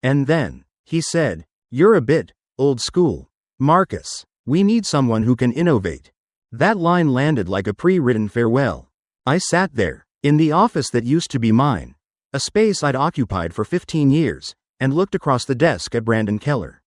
And then, he said, "You're a bit old school, Marcus. We need someone who can innovate." That line landed like a pre-written farewell. I sat there, in the office that used to be mine, a space I'd occupied for 15 years, and looked across the desk at Brandon Keller,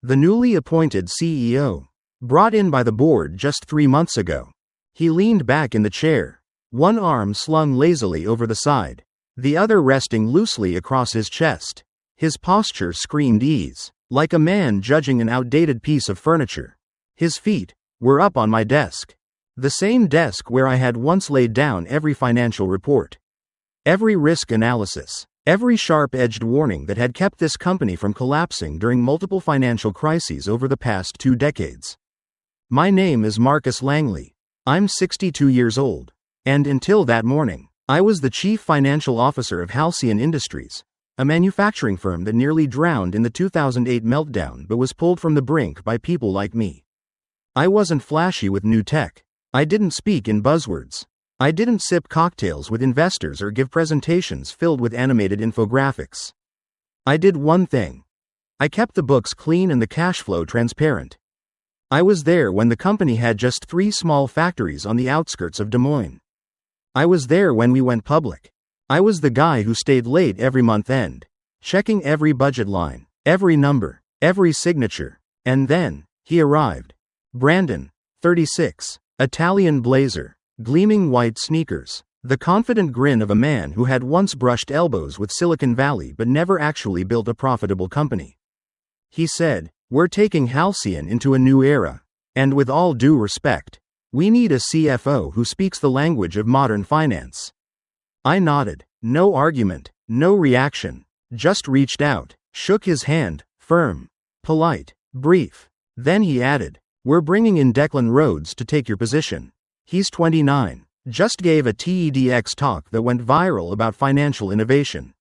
the newly appointed CEO, brought in by the board just 3 months ago. He leaned back in the chair, one arm slung lazily over the side, the other resting loosely across his chest. His posture screamed ease, like a man judging an outdated piece of furniture. His feet were up on my desk, the same desk where I had once laid down every financial report, every risk analysis, every sharp-edged warning that had kept this company from collapsing during multiple financial crises over the past 2 decades. "My name is Marcus Langley. I'm 62 years old. And until that morning, I was the chief financial officer of Halcyon Industries, a manufacturing firm that nearly drowned in the 2008 meltdown but was pulled from the brink by people like me. I wasn't flashy with new tech. I didn't speak in buzzwords. I didn't sip cocktails with investors or give presentations filled with animated infographics. I did one thing. I kept the books clean and the cash flow transparent. I was there when the company had just 3 small factories on the outskirts of Des Moines. I was there when we went public. I was the guy who stayed late every month end, checking every budget line, every number, every signature. And then, he arrived. Brandon, 36, Italian blazer, gleaming white sneakers, the confident grin of a man who had once brushed elbows with Silicon Valley but never actually built a profitable company. He said, "We're taking Halcyon into a new era. And with all due respect, we need a CFO who speaks the language of modern finance." I nodded. No argument, no reaction. Just reached out, shook his hand, firm, polite, brief. Then he added, "We're bringing in Declan Rhodes to take your position. He's 29, just gave a TEDx talk that went viral about financial innovation."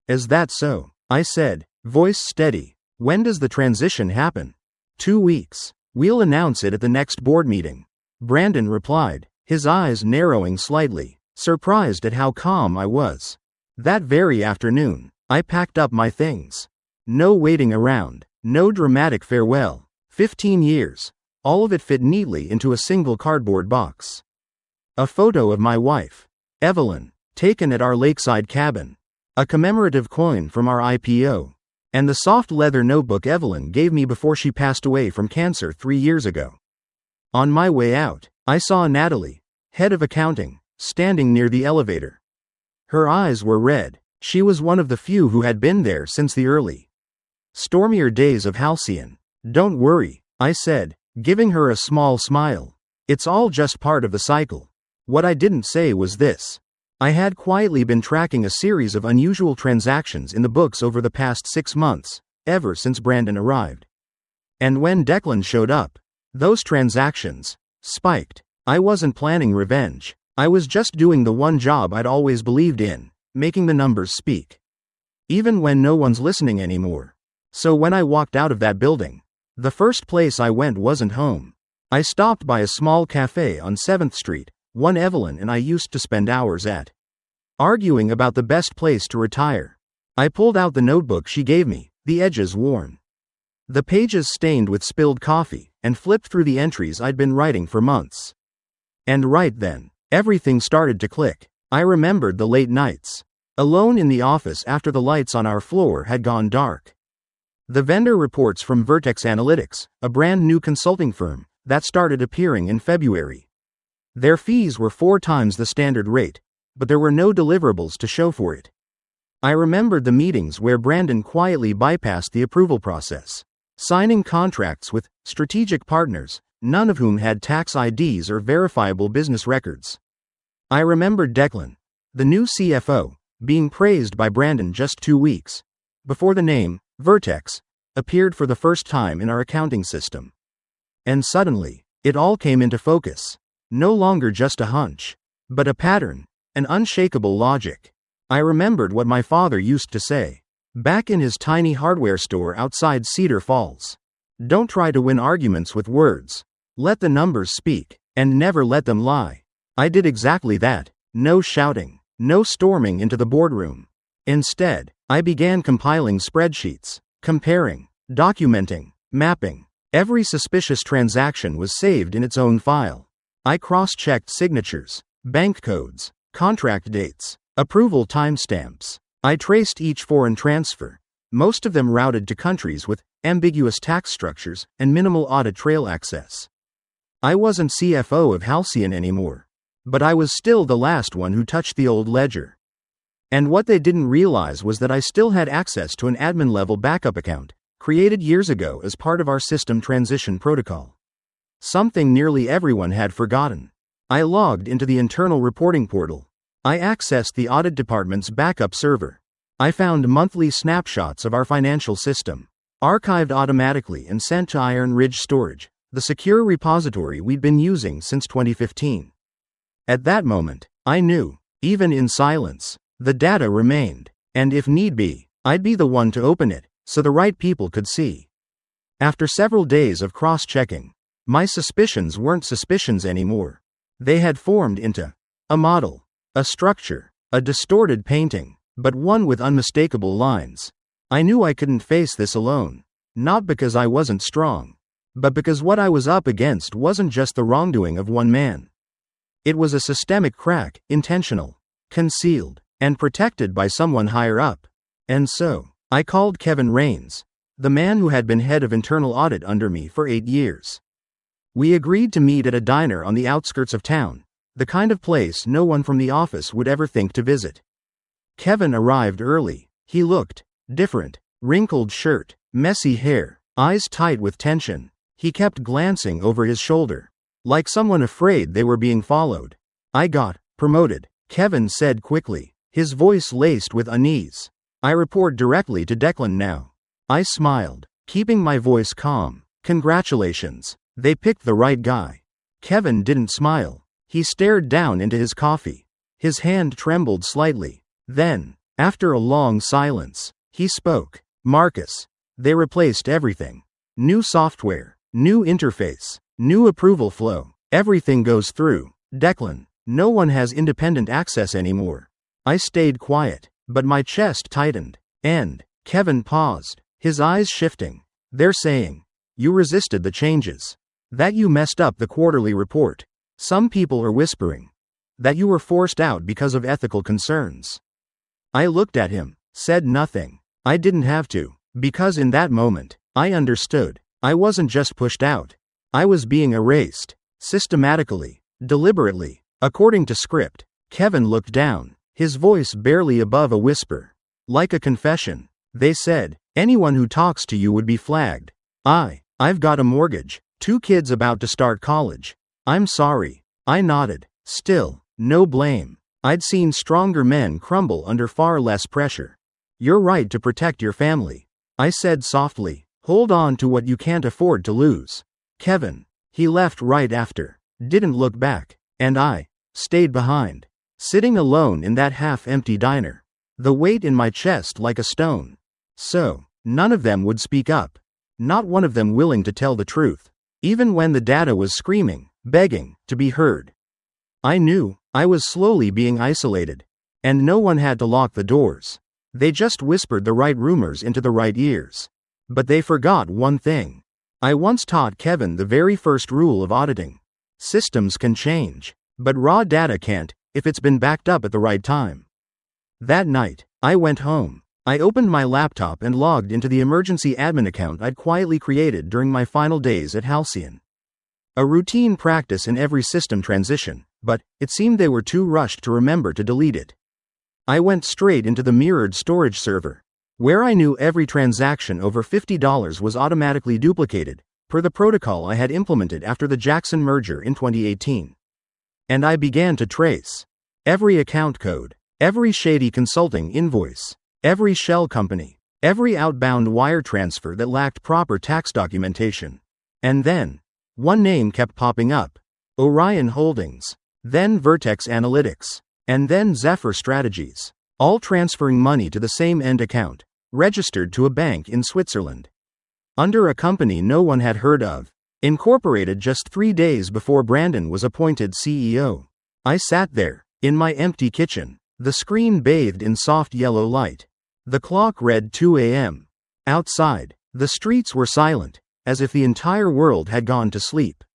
"Is that so?" I said, voice steady. "When does the transition happen?" 2 weeks. "We'll announce it at the next board meeting," Brandon replied, his eyes narrowing slightly, surprised at how calm I was. That very afternoon, I packed up my things. No waiting around, no dramatic farewell. 15 years. All of it fit neatly into a single cardboard box. A photo of my wife, Evelyn, taken at our lakeside cabin. A commemorative coin from our IPO. And the soft leather notebook Evelyn gave me before she passed away from cancer 3 years ago. On my way out, I saw Natalie, head of accounting, standing near the elevator. Her eyes were red. She was one of the few who had been there since the early, stormier days of Halcyon. "Don't worry," I said, giving her a small smile. "It's all just part of the cycle." What I didn't say was this. I had quietly been tracking a series of unusual transactions in the books over the past 6 months, ever since Brandon arrived. And when Declan showed up, those transactions spiked. I wasn't planning revenge. I was just doing the one job I'd always believed in, making the numbers speak. Even when no one's listening anymore. So when I walked out of that building, the first place I went wasn't home. I stopped by a small cafe on 7th Street, one Evelyn and I used to spend hours at, arguing about the best place to retire. I pulled out the notebook she gave me, the edges worn, the pages stained with spilled coffee, and flipped through the entries I'd been writing for months. And right then, everything started to click. I remembered the late nights, alone in the office after the lights on our floor had gone dark. The vendor reports from Vertex Analytics, a brand new consulting firm, that started appearing in February. Their fees were 4 times the standard rate, but there were no deliverables to show for it. I remembered the meetings where Brandon quietly bypassed the approval process, signing contracts with strategic partners, none of whom had tax IDs or verifiable business records. I remembered Declan, the new CFO, being praised by Brandon just 2 weeks before the name, Vertex, appeared for the first time in our accounting system. And suddenly, it all came into focus. No longer just a hunch, but a pattern, an unshakable logic. I remembered what my father used to say, back in his tiny hardware store outside Cedar Falls. Don't try to win arguments with words. Let the numbers speak, and never let them lie. I did exactly that. No shouting, no storming into the boardroom. Instead, I began compiling spreadsheets, comparing, documenting, mapping. Every suspicious transaction was saved in its own file. I cross-checked signatures, bank codes, contract dates, approval timestamps. I traced each foreign transfer, most of them routed to countries with ambiguous tax structures and minimal audit trail access. I wasn't CFO of Halcyon anymore, but I was still the last one who touched the old ledger. And what they didn't realize was that I still had access to an admin-level backup account, created years ago as part of our system transition protocol. Something nearly everyone had forgotten. I logged into the internal reporting portal. I accessed the audit department's backup server. I found monthly snapshots of our financial system, archived automatically and sent to Iron Ridge Storage, the secure repository we'd been using since 2015. At that moment, I knew, even in silence, the data remained, and if need be, I'd be the one to open it, so the right people could see. After several days of cross-checking, my suspicions weren't suspicions anymore. They had formed into a model, a structure, a distorted painting, but one with unmistakable lines. I knew I couldn't face this alone, not because I wasn't strong, but because what I was up against wasn't just the wrongdoing of one man. It was a systemic crack, intentional, concealed, and protected by someone higher up. And so, I called Kevin Rains, the man who had been head of internal audit under me for 8 years. We agreed to meet at a diner on the outskirts of town, the kind of place no one from the office would ever think to visit. Kevin arrived early. He looked different, wrinkled shirt, messy hair, eyes tight with tension. He kept glancing over his shoulder, like someone afraid they were being followed. I got promoted, Kevin said quickly, his voice laced with unease. I report directly to Declan now. I smiled, keeping my voice calm. Congratulations, they picked the right guy. Kevin didn't smile. He stared down into his coffee. His hand trembled slightly. Then, after a long silence, he spoke. Marcus, they replaced everything. New software, new interface, new approval flow. Everything goes through Declan. No one has independent access anymore. I stayed quiet, but my chest tightened. And, Kevin paused, his eyes shifting. They're saying, you resisted the changes. That you messed up the quarterly report. Some people are whispering that you were forced out because of ethical concerns. I looked at him, said nothing. I didn't have to, because in that moment, I understood. I wasn't just pushed out. I was being erased, systematically, deliberately, according to script. Kevin looked down, his voice barely above a whisper. Like a confession. They said, anyone who talks to you would be flagged. I've got a mortgage, 2 kids about to start college. I'm sorry. I nodded. Still, no blame. I'd seen stronger men crumble under far less pressure. You're right to protect your family. I said softly. Hold on to what you can't afford to lose. Kevin. He left right after. Didn't look back. And I stayed behind. Sitting alone in that half-empty diner. The weight in my chest like a stone. So, none of them would speak up. Not one of them willing to tell the truth. Even when the data was screaming, begging, to be heard. I knew I was slowly being isolated. And no one had to lock the doors. They just whispered the right rumors into the right ears. But they forgot one thing. I once taught Kevin the very first rule of auditing. Systems can change, but raw data can't, if it's been backed up at the right time. That night, I went home. I opened my laptop and logged into the emergency admin account I'd quietly created during my final days at Halcyon. A routine practice in every system transition, but it seemed they were too rushed to remember to delete it. I went straight into the mirrored storage server, where I knew every transaction over $50 was automatically duplicated, per the protocol I had implemented after the Jackson merger in 2018. And I began to trace every account code, every shady consulting invoice, every shell company, every outbound wire transfer that lacked proper tax documentation. And then, one name kept popping up. Orion Holdings, then Vertex Analytics, and then Zephyr Strategies, all transferring money to the same end account, registered to a bank in Switzerland. Under a company no one had heard of, incorporated just 3 days before Brandon was appointed CEO. I sat there, in my empty kitchen, the screen bathed in soft yellow light. The clock read 2 a.m. Outside, the streets were silent, as if the entire world had gone to sleep.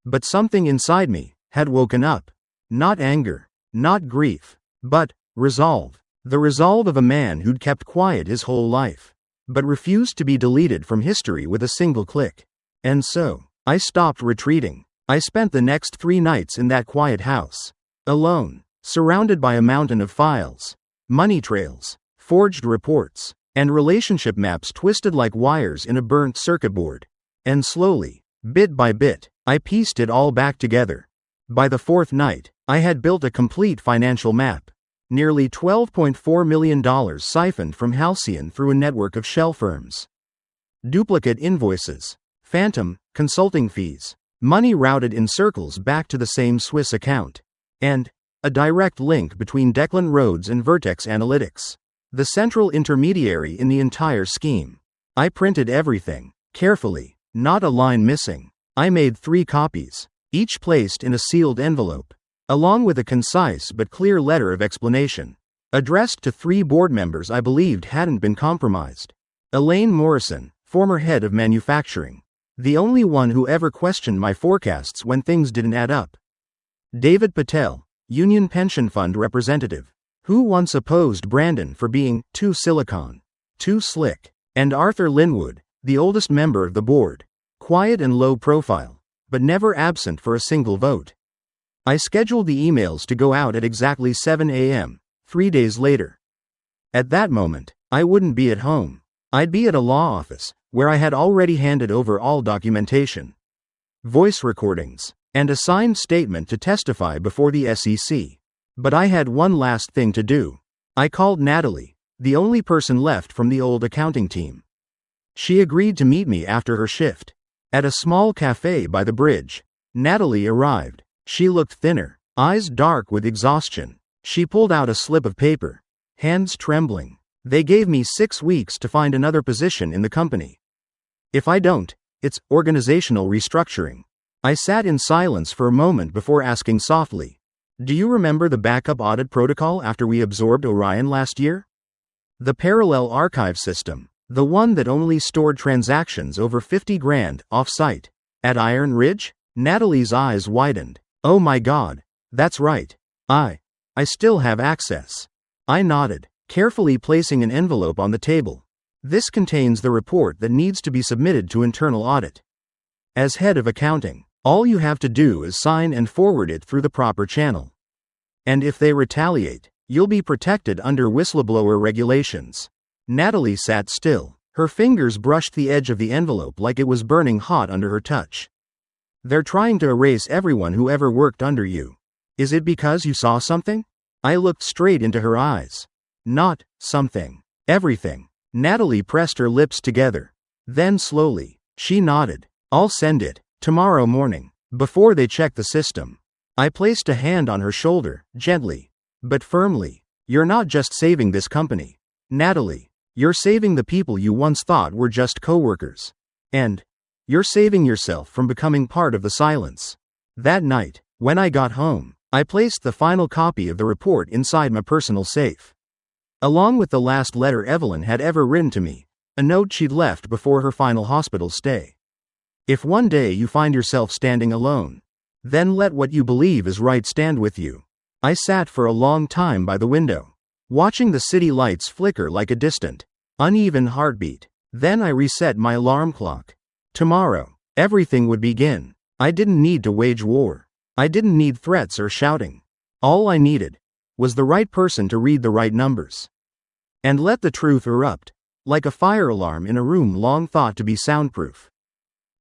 But something inside me had woken up. Not anger, not grief, but resolve. The resolve of a man who'd kept quiet his whole life, but refused to be deleted from history with a single click. And so, I stopped retreating. I spent the next 3 nights in that quiet house, alone, surrounded by a mountain of files, money trails, forged reports, and relationship maps twisted like wires in a burnt circuit board. And slowly, bit by bit, I pieced it all back together. By the 4th night, I had built a complete financial map. Nearly $12.4 million siphoned from Halcyon through a network of shell firms. Duplicate invoices, phantom consulting fees, money routed in circles back to the same Swiss account, and a direct link between Declan Rhodes and Vertex Analytics, the central intermediary in the entire scheme. I printed everything, carefully, not a line missing. I made 3 copies, each placed in a sealed envelope, along with a concise but clear letter of explanation, addressed to 3 board members I believed hadn't been compromised. Elaine Morrison, former head of manufacturing, the only one who ever questioned my forecasts when things didn't add up. David Patel, Union Pension Fund representative, who once opposed Brandon for being too silicon, too slick, and Arthur Linwood, the oldest member of the board, quiet and low profile, but never absent for a single vote. I scheduled the emails to go out at exactly 7 a.m., 3 days later. At that moment, I wouldn't be at home. I'd be at a law office, where I had already handed over all documentation, voice recordings, and a signed statement to testify before the SEC. But I had one last thing to do. I called Natalie, the only person left from the old accounting team. She agreed to meet me after her shift. At a small cafe by the bridge, Natalie arrived. She looked thinner, eyes dark with exhaustion. She pulled out a slip of paper, hands trembling. They gave me 6 weeks to find another position in the company. If I don't, it's organizational restructuring. I sat in silence for a moment before asking softly, "Do you remember the backup audit protocol after we absorbed Orion last year? The parallel archive system, the one that only stored transactions over 50 grand off-site, at Iron Ridge?" Natalie's eyes widened. "Oh my God, that's right. I still have access." I nodded, carefully placing an envelope on the table. "This contains the report that needs to be submitted to internal audit. As head of accounting, all you have to do is sign and forward it through the proper channel. And if they retaliate, you'll be protected under whistleblower regulations." Natalie sat still. Her fingers brushed the edge of the envelope like it was burning hot under her touch. "They're trying to erase everyone who ever worked under you. Is it because you saw something?" I looked straight into her eyes. "Not something. Everything." Natalie pressed her lips together. Then slowly, she nodded. "I'll send it tomorrow morning, before they check the system." I placed a hand on her shoulder, gently, but firmly. "You're not just saving this company, Natalie. You're saving the people you once thought were just coworkers. And you're saving yourself from becoming part of the silence." That night, when I got home, I placed the final copy of the report inside my personal safe, along with the last letter Evelyn had ever written to me, a note she'd left before her final hospital stay. If one day you find yourself standing alone, then let what you believe is right stand with you. I sat for a long time by the window, watching the city lights flicker like a distant, uneven heartbeat. Then I reset my alarm clock. Tomorrow, everything would begin. I didn't need to wage war. I didn't need threats or shouting. All I needed was the right person to read the right numbers and let the truth erupt, like a fire alarm in a room long thought to be soundproof.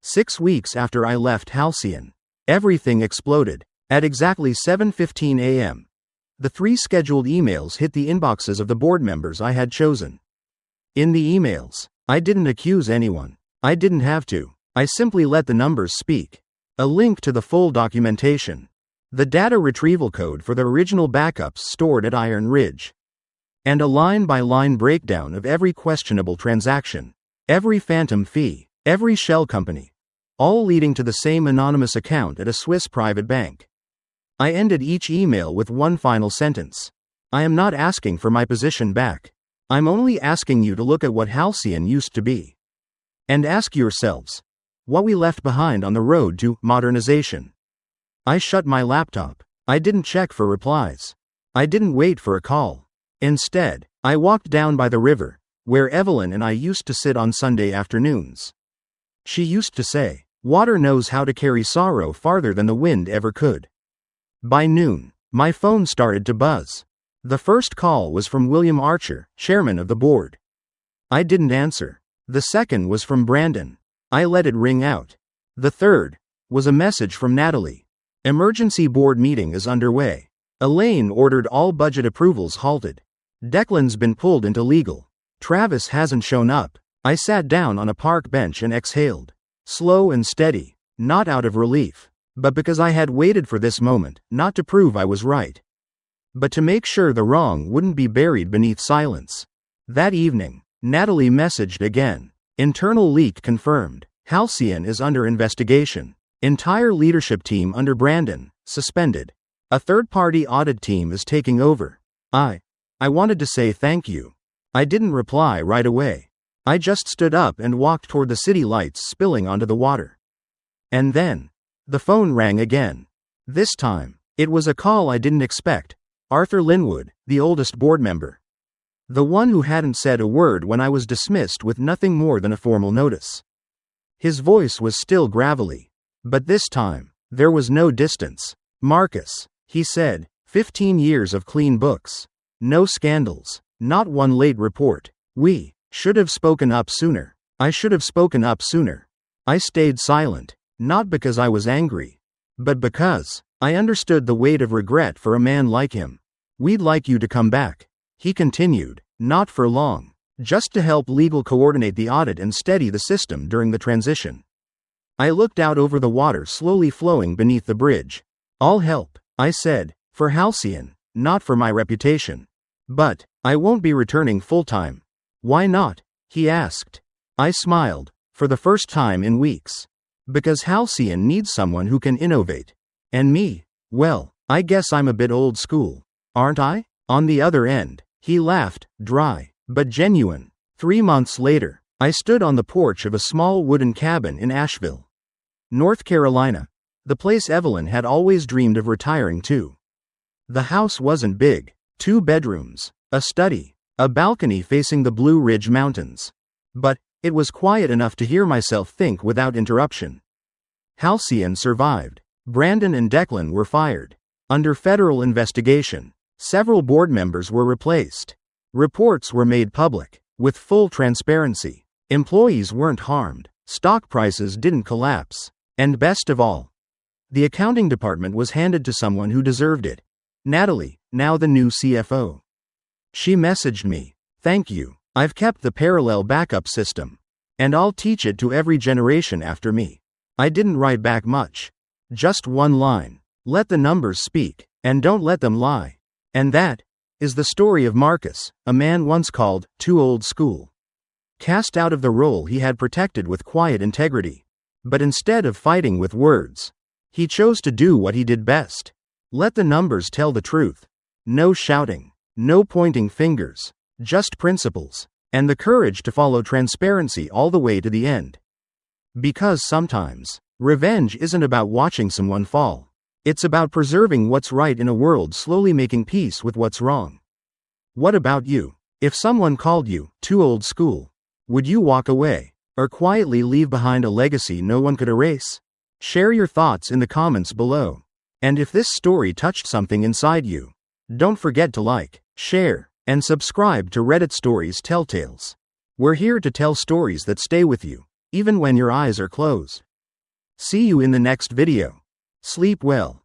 6 weeks after I left Halcyon, everything exploded. At exactly 7:15 a.m., the 3 scheduled emails hit the inboxes of the board members I had chosen. In the emails, I didn't accuse anyone. I didn't have to. I simply let the numbers speak. A link to the full documentation, the data retrieval code for the original backups stored at Iron Ridge, and a line-by-line breakdown of every questionable transaction, every phantom fee, every shell company, all leading to the same anonymous account at a Swiss private bank. I ended each email with one final sentence. "I am not asking for my position back. I'm only asking you to look at what Halcyon used to be. And ask yourselves what we left behind on the road to modernization. I shut my laptop. I didn't check for replies. I didn't wait for a call. Instead, I walked down by the river, where Evelyn and I used to sit on Sunday afternoons. She used to say, "Water knows how to carry sorrow farther than the wind ever could." By noon, my phone started to buzz. The first call was from William Archer, chairman of the board. I didn't answer. The second was from Brandon. I let it ring out. The third was a message from Natalie. Emergency board meeting is underway. Elaine ordered all budget approvals halted. Declan's been pulled into legal. Travis hasn't shown up. I sat down on a park bench and exhaled. Slow and steady, not out of relief, but because I had waited for this moment, not to prove I was right, but to make sure the wrong wouldn't be buried beneath silence. That evening, Natalie messaged again. Internal leak confirmed. Halcyon is under investigation. Entire leadership team under Brandon, suspended. A third-party audit team is taking over. I wanted to say thank you. I didn't reply right away. I just stood up and walked toward the city lights spilling onto the water. And then, the phone rang again. This time, it was a call I didn't expect. Arthur Linwood, the oldest board member. The one who hadn't said a word when I was dismissed with nothing more than a formal notice. His voice was still gravelly. But this time, there was no distance. "Marcus," he said, 15 years of clean books. No scandals. Not one late report. We should have spoken up sooner. I should have spoken up sooner. I stayed silent, not because I was angry, but because I understood the weight of regret for a man like him. "We'd like you to come back," he continued, "not for long, just to help legal coordinate the audit and steady the system during the transition." I looked out over the water slowly flowing beneath the bridge. "I'll help," I said, "for Halcyon, not for my reputation. But I won't be returning full-time." "Why not?" he asked. I smiled, for the first time in weeks. "Because Halcyon needs someone who can innovate. And me, well, I guess I'm a bit old school, aren't I?" On the other end, he laughed, dry, but genuine. 3 months later, I stood on the porch of a small wooden cabin in Asheville, North Carolina, the place Evelyn had always dreamed of retiring to. The house wasn't big. 2 bedrooms, a study, a balcony facing the Blue Ridge Mountains. But it was quiet enough to hear myself think without interruption. Halcyon survived. Brandon and Declan were fired. Under federal investigation, several board members were replaced. Reports were made public, with full transparency. Employees weren't harmed. Stock prices didn't collapse. And best of all, the accounting department was handed to someone who deserved it. Natalie, now the new CFO. She messaged me, "Thank you. I've kept the parallel backup system. And I'll teach it to every generation after me." I didn't write back much. Just one line. "Let the numbers speak, and don't let them lie." And that is the story of Marcus, a man once called too old school. Cast out of the role he had protected with quiet integrity. But instead of fighting with words, he chose to do what he did best. Let the numbers tell the truth. No shouting, no pointing fingers, just principles, and the courage to follow transparency all the way to the end. Because sometimes, revenge isn't about watching someone fall. It's about preserving what's right in a world slowly making peace with what's wrong. What about you? If someone called you too old school, would you walk away, or quietly leave behind a legacy no one could erase? Share your thoughts in the comments below. And if this story touched something inside you, don't forget to like, share, and subscribe to Reddit Stories Telltales. We're here to tell stories that stay with you, even when your eyes are closed. See you in the next video. Sleep well.